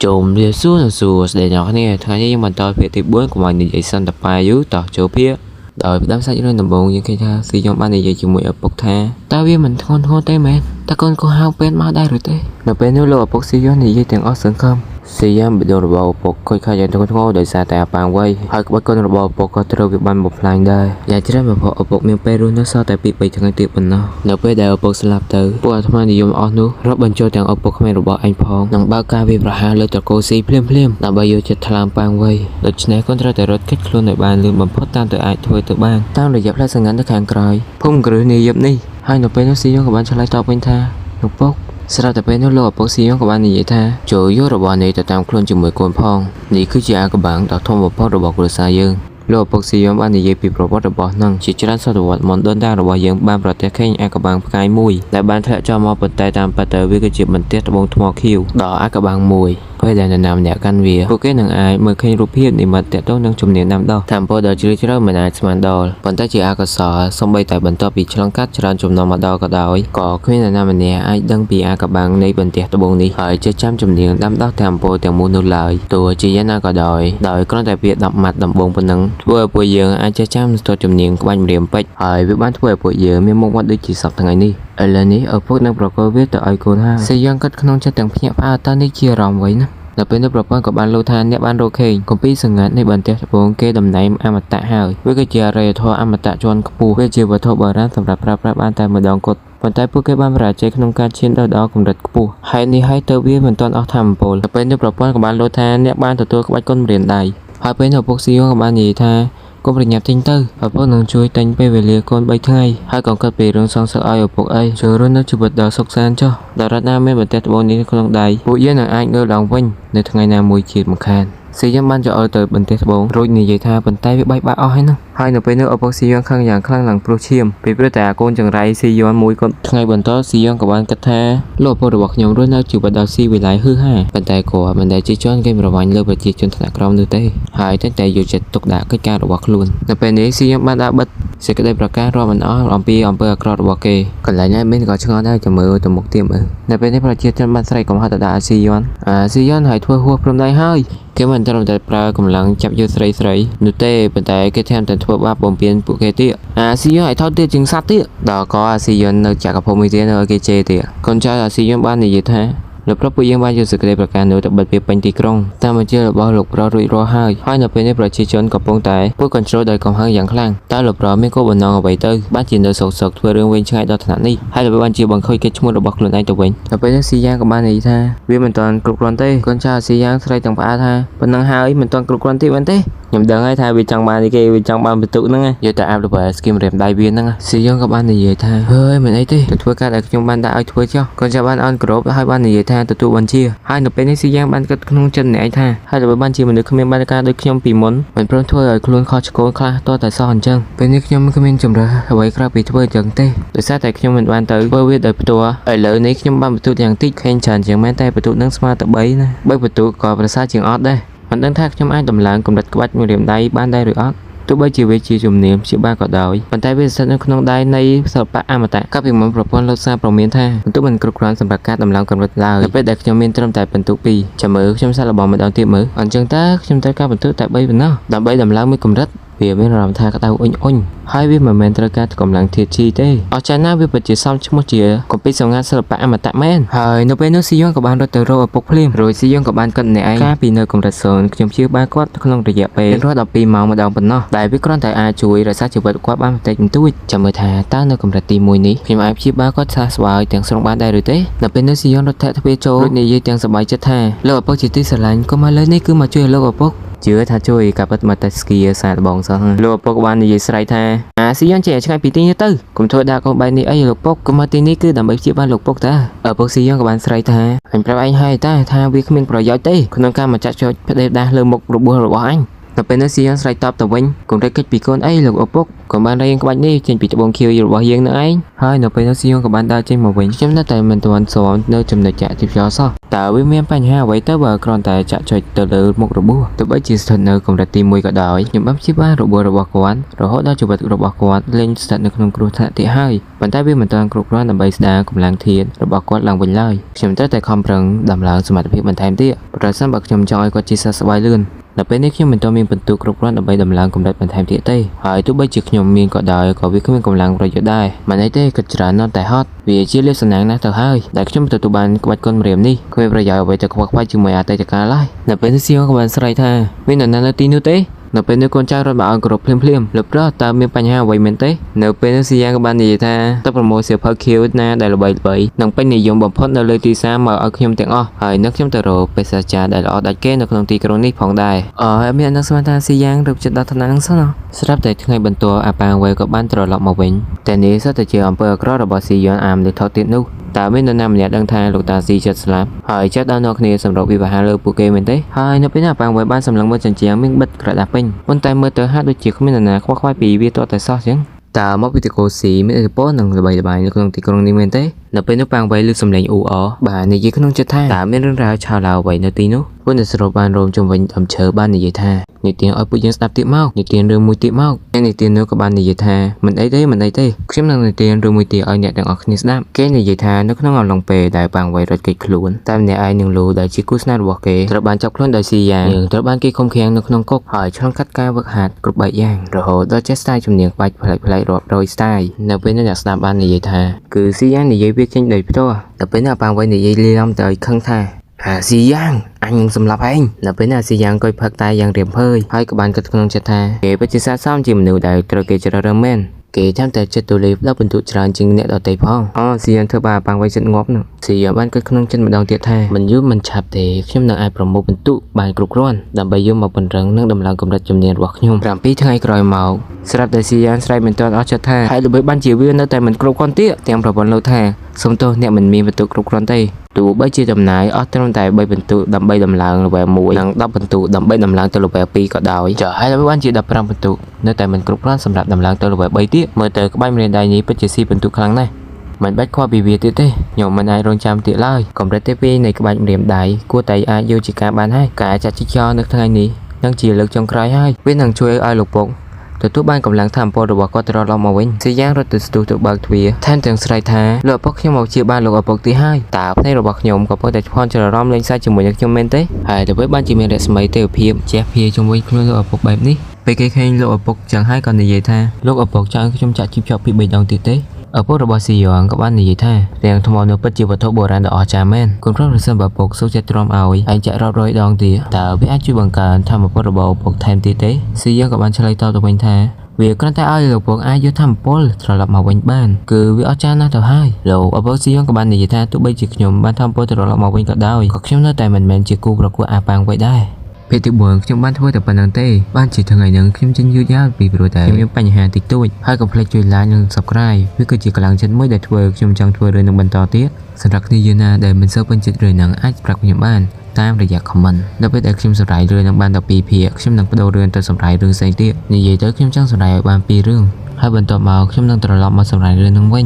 Trộm đi xua để nhỏ nè, thằng ấy mình tôi phải tiếp bốn của mình như vậy xong tập bài dưới tỏ chỗ phía đợi đám sai cho nên tầm bồn những cái tha thì trong ban này vậy chịu mũi ở bậc tha tao biết mình con hô tay mẹ ta con có hao bên má đây rồi thế nó bên nếu lộ bậc xí gió này dây tiền ót sướng không xí gió bị đồ bầu bậc coi khai nhận con ngô đợi xa tại bàn quay hai cái con bầu bậc có trâu việc ban một lần đây giờ chỉ là một họ bậc miền Peru nó sao tại bị thằng tiệp mình nó nó bên đây ở bậc slap từ bữa tham gia dùng ót nước rót bên cho tiền ở bậc không ai robot anh phong nằng bao ca vì hà lên từ cô xí phim là bây giờ chật làm bàn quay đợt này con trai tại rốt cách luôn ở bàn lượm bấm phốt tam từ ai thôi từ bàn tao để dập lại sang ngắn tới hàng còi phun cười này dập đi hai nộp bên nó xí của bạn cho lại tao bên tha nộp bốc sau đó bên nó lột bốc xí của bạn này vậy tha chỗ yếu rồi bọn này từ tam luôn chừng 10 con phong này cứ chỉ các bạn tạo thông một bốc rồi bọc được xa dương lột bốc xí của bạn này vậy bị robot rồi bỏ năng chỉ cho sau đó món đơn đa rồi bỏ dương ban rồi các các bạn cái mùi lại ban thợ cho mò bật tay tam pattern với cái chip mình tiết bông thua khiêu đỏ các bạn mùi bây giờ là nằm nhẹ căn vía cô cái nàng ai mới khi rụp hiệp thì mặt tẹt tốt nâng chùm niệm năm đâu tham po đợt chửi chửi mình ai xem đo còn ta chỉ ai có sợ xong bay tại bận top bị chlang cắt chlan chùm nằm mà đo có đói có khi là nam mình nè ai đăng bị ai các bạn này bận tẹt bông đi hỏi chơi trăm chùm niệm năm đó tham po tiền mua nô lời tụi chỉ giá na có đòi có tại việc đập mặt đập bông bên nắng vừa buổi giờ ai chơi trăm tôi chùm niệm của anh điểm bách hỏi với bán thuê buổi giờ miếng mông quát đi chỉ sọc thằng ngày đi ở lầnนี้ở phút năng pro viết từ icon ha xây dựng cách không cho từng nhạc a ta đi chia ròng vậy nè là bên đó của bạn lô than nhé bạn ok công ty sừng ngắnในบันเทิงวงเกดำไหนอมตะหายวิกฤตเรย์ทออมตะจวนกปูเวจีวัฒบาร้านสำหรับรับบ้านแต่เมื่อดองกดปัจจัยพวกแกบ้านประเจขนมการเช่นดอกกำลังกปูให้นี่ให้เตอร์วิเหมือนตอนออกทำโปลเป็นด้วยประพันธ์กับบ้านโลทานเนี่ยบ้านตัวกับบ้านก้นเรียนใดให้เป็นหัวพวกซีโอกับบ้านหนีท่าก็ประหยัดทิ้งตื้อพวกนึงช่วยตั้งไปเวลีคนใบทั้งไงให้ก่อนเกิดปีเรื่องสองสายพวกไอเจอรุ่นนักจุดดาวสกแสนจ้าดาวรัตนาไม่เหมือนแต่ตัวนี้คนลงใดผู้เยี่ยนหนังไอเงือหลังวิ่งในทั้งไงนามวยขีดมันแคนซียันบ้านจะเอาเติบนเตะบงรุ่นนี้ใหญ่ท่าบนใต้ไปใบบ้าอ้อยนั่งให้หนูไปเนื้อเอาพวกซียันข้างอย่างข้างหลังโปรเชียมไปเพื่อแต่โกนจังไรซียันมวยคนทั้งไงบนโต๊ะซียันกับบ้านกระแทกโลภพอระวักยงรุ่นนักจุดดาวซีวิไลฮือห้าบนใต้ก่อบันไดจีจอนเกมระวังเลือบจีจนถนัดกรอมดูเต้หายตั้งแต่อยู่จัดตกด่าก็การระวักล้วนในเป็นนี้ซียันบ้านดาบัดเสกได้ประกาศรอมันอ้ออมปีอมเปอร์กรอดวักเกกันหลายเนี่ยไม่ก็ช่างได้จะมือตัวมุกเตรียมในเป็นนี้ประเทศจันบ้านใส่ของฮัตดาซียันหายทั่วหัวพรมได้ให้cái mình cho làm tại pra cùng lắng chập vô sấy nụ tê bên tại cái thêm thành thuộc ba bồn biên bộ kế tiệt si hãy thao tiệt chính xác tiệt đó có si nơi trả gặp phong tiền ở cái chê tiệt con trai là si ban này gì thế lập rap bây giờ ban giờ sự cáiประกันđặc biệt về bên tì krong ta mà chưa là bao lục ra rủi ro hai là bên nàyប្រជាជនកំពុងតែពួក control ដោយកំហឹងយ៉ាងខ្លាំងតើលុបរមានគោលបំណងអ្វីទៅបានជានៅសោកធ្វើរឿងវិញឆ្ងាយដល់ឋានៈនេះហើយបានជាបង្ខូចកិច្ចឈ្មោះរបស់ខ្លួនឯងទៅវិញតែពេលនេះស៊ីយ៉ាងក៏បាននិយាយថាវាមិនទាន់គ្រប់គ្រាន់ទេកូនចៅស៊ីយ៉ាងស្រីទាំងផ្អាថាប៉ុណ្ណឹងហើយមិនទាន់គ្រប់គ្រាន់ទេមែនទេខ្ញុំដឹងហើយថាវាចង់បានគេវាចង់បានបន្ទុកហ្នឹងយកតែអាប់ទៅ scheme រៀមដៃវាហ្នឹងស៊ីយ៉ាងក៏បាននិយាយថាហើយមិនអីទេទៅធ្វើការដែលខ្ញុំបានដាក់ឲ្យធ្វើចុះកូនចៅបានអន់គ្រប់ហើយបាននិយាយថាទទួលបញ្ជាហើយនៅពេលនេះស៊ីយ៉ាងបានគិតក្នុងចិត្តអ្នកឯងថាហើយទៅបានជាមនុស្សគ្មានបានការដូចខ្ញុំពីមុនមិនព្រមធ្វើឲ្យខ្លួនខុសឆ្គងខ្លះតតែសោះអញ្ចឹងពេលនេះខ្ញុំគ្មានចម្រើសអ្វីក្រៅពីធ្វើអញ្ចឹងទេដោយសារតែខ្ញុំមិនបានទៅធ្វើវាដោយផ្ទាល់ឥឡូវនេះខ្ញុំបានបន្ទូយ៉ាងតិចខេងច្រើនជាងមែនតែបន្ទូនឹងស្មើទៅ3ណា3បន្ទូក៏ប្រសើរជាងអត់ដែរមិនដឹងថាខ្ញុំអាចតម្លើងកម្រិតក្បាច់មួយរៀមដៃបានដែរឬអត់ទោះបីជាវាជាជំនាញជាបាក៏ដោយប៉ុន្តែវាស្ថិតនៅក្នុងដៃនៃសិល្បៈអមតៈកាលពីមុនប្រព័ន្ធលោកសារប្រមានថាបន្ទុកមិនគ្រប់គ្រាន់សម្រាប់ការតម្លើងកម្រិតឡើយនៅពេលដែលខ្ញុំមានត្រឹមតែបន្ទុក2ចាំមើលខ្ញុំសាកល្បងម្ដងទៀតមើលអញ្ចឹងតើខ្ញុំត្រូវការបន្ទុកតែ3ប៉ុណ្ណោះដើម្បីតម្លើងមួយកម្រិតវាមានអារម្មណ៍ថាក្តៅអ៊ុញហើយវាមិនមែនត្រូវការកម្លាំងធាតុជីទេអស្ចារ្យណាស់វាពិតជាសំឈ្មោះជាកុំពីសម្ងាត់សិល្បៈអមតៈមែនហើយនៅពេលនោះស៊ីយ៉ុងក៏បានរត់ទៅរកឪពុកភ្លាមរួចស៊ីយ៉ុងក៏បានកាត់អ្នកឯងការពីនៅកម្រិត0ខ្ញុំជឿបានគាត់ក្នុងរយៈពេលរត់12ម៉ោងម្ដងប៉ុណ្ណោះដែលវាគ្រាន់តែអាចជួយរក្សាជីវិតគាត់បានបន្តិចបន្តួចចាំមើលថាតើនៅកម្រិតទី1នេះខ្ញុំអាចព្យាបាលគាត់ថាស្បើយទាំងស្រុងបានដែរឬទេនៅពេលនោះស៊ីយ៉ុងរត់ធាក់ទ្វារចូលរួចនិយាយទាំងសប្បាយចិត្តថាលោកឪពុកជាទីស្រឡាញ់ក៏មកលើនេះគឺមកជួយលោកឪពុកជឿថាជួយកាប់មកតែស្គីសាដបងសោះលោកឪពុកបាននិយាយស្រែកថាស៊ីយ៉ុងចេះឆ្ងាយពីទីនេះទៅកុំធ្វើដាក់កូនបែបនេះអីលោកពុកក៏មកទីនេះគឺដើម្បីព្យាបាលលោកពុកតាឪពុកស៊ីយ៉ុងក៏បានស្រែកថាអញប្រាប់អញហើយតាថាវាគ្មានប្រយោជន៍ទេក្នុងការមកចាក់ចុចផ្ដេសដាស់លើមុខរបួសរបស់អញ ដល់ពេលនោះស៊ីយ៉ងស្រែកតបទៅវិញកុំតែកិច្ចពីកូនអីលោកឪពុកកុំបានរៀងក្បាច់នេះចេញពីត្បូងខៀវរបស់យើងនឹងឯងហើយនៅពេលនោះស៊ីយ៉ងក៏បានដើរចេញមកវិញខ្ញុំនៅតែមិនទាន់ស្គាល់នៅចំណុចចាក់ទីផ្សារសោះតើវាមានបញ្ហាអ្វីទៅបើគ្រាន់តែចាក់ចុចទៅលើមុខរបួសទោះបីជាស្ថិតនៅកម្រិតទី1ក៏ដោយខ្ញុំបានព្យាបាលរបួសរបស់គាត់រហូតដល់ជីវិតរបស់គាត់លែងស្ថិតនៅក្នុងគ្រោះថ្នាក់ទៀតហើយប៉ុន្តែវាមិនទាន់គ្រប់គ្រាន់ដើម្បីស្ដារកម្លាំងធាតុរបស់គាត់ឡើងវិញឡើយខ្ញុំត្រូវតែខំប្រឹងដំឡើងសមត្ថភាពបន្ថែមទៀតប្រសិនបើខ្ញុំចង់ឲ្យគាត់ជាសះស្បើយលឿនដល់ពេលនេះខ្ញុំមិនទាន់មានពិន្ទុគ្រប់គ្រាន់ដើម្បីដំឡើងកម្រិតបន្ថែមទៀតទេហើយទោះបីជាខ្ញុំមានក៏ដោយក៏វាគ្មានកម្លាំងប្រយោជន៍ដែរមិនអីទេគិតច្រើនណាស់តែហត់វាជាលាភសំណាងណាស់ទៅហើយដែលខ្ញុំទទួលបានក្បាច់គុណម្រាមនេះគ្មានប្រយោជន៍អ្វីទៅខ្វះខ្វាយជាមួយអតីតកាលឡើយដល់ពេលនេះសៀងក៏បានស្រែកថាមាននរណានៅទីនោះទេនៅពេលនេះកូនចៅរត់មកឲ្យគោរពភ្លាមលោកប្រតើមានបញ្ហាអ្វីមែនទេនៅពេលនេះស៊ីយ៉ាងក៏បាននិយាយថាទៅប្រមូលសៀវភៅខៀវណាដែលល្បីនិងពេញនិយមបំផុតនៅលើទីផ្សារមកឲ្យខ្ញុំទាំងអស់ហើយនៅខ្ញុំទៅរកបេសកចារដែលល្អដាច់គេនៅក្នុងទីក្រុងនេះផងដែរមានអ្នកស្មានថាស៊ីយ៉ាងរកចិត្តដល់ឋានៈនឹងសិនស្រាប់តែថ្ងៃបន្ទាប់អាប៉ាងវ៉េក៏បានត្រឡប់មកវិញតែនេះសុទ្ធតែជាអំពើអាក្រក់របស់ស៊ីយ៉ាងអាមលើថោទៀតនោះតើមាននរណាម្នាក់ដឹងថាលោកតាស៊ីចិត្តស្លាប់ហើយចិត្តដល់អ្នកគ្នាសម្រាប់វិវាហាលើពួកគេមែនទេហើយនៅពេលនេះអាប៉ាងវ៉េបានសម្លឹងមើលចិញ្ចៀងមានបិទក្រដាសពេញប៉ុន្តែមើលទៅហាក់ដូចជាគ្មាននរណាខ្វះខ្វាយពីវាទាល់តែសោះចឹងតើមកពីតកូស៊ីមានឥទ្ធិពលនឹងល្បីល្បាញនៅក្នុងទីក្រុងនេះមែនទេនៅពេលនោះប៉ាងវ៉េលើសំឡេងអ៊ូអបាទនិយាយក្នុងចិត្តថាតើមានរឿងរ៉ាវឆាវឡៅអ្វីនៅទីនោះពួកអ្នកស្រុកបានរោមជំវិញអំឈើបាននិយាយថានិទានឲ្យពួកយើងស្ដាប់ទៀតមកនិទានរឿងមួយទៀតមកនិទាននោះក៏បាននិយាយថាមិនអីទេខ្ញុំនឹងនិទានរឿងមួយទៀតឲ្យអ្នកទាំងអស់គ្នាស្ដាប់គេនិយាយថានៅក្នុងអំឡុងពេលដែលប៉ាងវ៉េរត់គេចខ្លួនតែម្នាក់ឯងនឹងលូដែលជាគូស្នេហ៍របស់គេត្រូវបានចាប់ខ្លួនដោយស៊ីយ៉ាងនិងត្រូវបានគេឃុំឃាំងនៅក្នុងគុកហើយឆ្លងកាត់ការវឹកហាត់គ្រប់បែបយ៉ាងរហូតដល់ចេះស្ទាយជំនាញក្បាច់ប្លែកៗរាប់រយស្ទាយនៅពេលនេះអ្នកស្ដាប់បាននិយាយថាគឺស៊ីយ៉ាងនិយាយវាចេញដោយផ្ទាល់តែពេលនេះប៉ាងវ៉េនិយាយលីឡំទៅឲ្យខឹងថាអាស៊ីយ៉ាងអញនឹងសម្លាប់ឯងនៅពេលនេះអាស៊ីយ៉ាងក៏ផឹកតែយ៉ាងរៀមភើយហើយក៏បានគិតក្នុងចិត្តថាគេពិតជាស័ក្តិសមជាមនុស្សដែលត្រូវគេជ្រើសរើសមែនគេចាំតែចិត្តទូលាយដល់ពិន្ទុច្រើនជាងអ្នកដទៃផងស៊ីយ៉ាងធ្វើបាបប៉ាងវ៉េចិត្តងាប់នោះស៊ីយ៉ាងបានគិតក្នុងចិត្តម្ដងទៀតថាមិនយូរមិនឆាប់ទេខ្ញុំនឹងអាចប្រមូលពិន្ទុបានគ្រប់គ្រាន់ដើម្បីយកមកពង្រឹងនិងដំឡើងកម្រិតជំនាញរបស់ខ្ញុំ7ថ្ងៃក្រោយមកស្រាប់តែស៊ីយ៉ាងស្រែកមិនទាន់អស់ចិត្តថាហើយល្បីបានជាវានៅតែមិនគ្រប់គ្រាន់ទៀតទាំងប្រពន្ធលោកថាសុំទោសអ្នកមិនមានពិន្ទុគ្រប់គ្រាន់ទេទោះបីជាចំណាយអស់ត្រឹមតែ3ពិន្ទុដើម្បីដំឡើង level 1និង10ពិន្ទុដើម្បីដំឡើងទៅ level 2ក៏ដោយចុះហើយល្បីបានជា15ពិន្ទុនៅតែមិនគ្រប់គ្រាន់សម្រាប់ដំឡើងទៅ level 3ទៀតមើលទៅក្បាច់ម្រាមដៃនេះពិតជាស៊ីពិន្ទុខ្លាំងណាស់មិនបាច់ខ្វល់ពីវាទៀតទេខ្ញុំមិនអាចរងចាំទៀតឡើយកម្រិតទី2នៃក្បាច់ម្រាមដៃគួរតែអាចយកជាការបានហើយការចាត់ចោលនៅថ្ងៃនេះនឹងជាលើកចុងក្រោយហើយវានឹងជួយឲ្យលោកពុកទទួលបានកម្លាំងធម៌ពលរបស់គាត់ត្រឡប់មកវិញស៊ីយ៉ាងរត់ទៅស្ទុះទៅបើកទ្វារថែមទាំងស្រែកថាលោកឪពុកខ្ញុំមកជាបានលោកឪពុកទីហើយតើភ្នែករបស់ខ្ញុំក៏ពុតតែឆ្លងច្រឡំលេងសើចជាមួយនឹងខ្ញុំមែនទេហើយទៅវិញបានជាមានរស្មីទេវភាពជះភាជាមួយខ្លួនលោកឪពុកបែបនេះពេលគេឃើញលោកឪពុកចឹងហើយក៏និយាយថាលោកឪពុកចង់ខ្ញុំចាក់ជីបជាប់ពី3ដងទៀតទេឪពុករបស់ស៊ីយ៉ងក៏បាននិយាយថារាងថ្មនៅពិតជាវត្ថុបុរាណដ៏អស្ចារ្យមែនកូនប្រុសរសិនបើឪពុកសូចិត្តទ្រាំឲ្យឯងចាក់រាប់រយដងទៀតតើវាអាចជួយបង្កើនធម៌ពលរបស់ឪពុកថែមទៀតទេស៊ីយ៉ងក៏បានឆ្លើយតបទៅវិញថាវាគ្រាន់តែឲ្យលោកពុកអាចយកធម្មពលត្រឡប់មកវិញបានគឺវាអស្ចារ្យណាស់ទៅហើយលោកឪពុកស៊ីយ៉ងក៏បាននិយាយថាទោះបីជាខ្ញុំបានធម្មពលត្រឡប់មកវិញក៏ដោយក៏ខ្ញុំនៅតែមិនមែនជាគូប្រកួតអាប៉ាងវិញដែរពេលទី4ខ្ញុំបានធ្វើតែប៉ុណ្្នឹងទេបានជាថ្ងៃហ្នឹងខ្ញុំចេញយឺតយ៉ាវពីព្រោះតែខ្ញុំមានបញ្ហាតិចតួចហើយកុំភ្លេចជួយ like និង subscribe វាគឺជាកម្លាំងចិត្តមួយដែលធ្វើខ្ញុំចង់ធ្វើរឿងនឹងបន្តទៀតសម្រាប់គ្នាយើងណាដែលមិនសូវពេញចិត្តរឿងហ្នឹងអាចប្រាប់ខ្ញុំបានតាមរយៈ comment នៅពេលដែលខ្ញុំសម្រាយរឿងនឹងបាន12ភាគខ្ញុំនឹងបដូររឿងទៅសម្រាយរឿងផ្សេងទៀតនិយាយទៅខ្ញុំចង់សម្រាយឲ្យបាន2រឿងហើយបន្ទាប់មកខ្ញុំនឹងត្រឡប់មកសម្រាយរឿងនឹងវិញ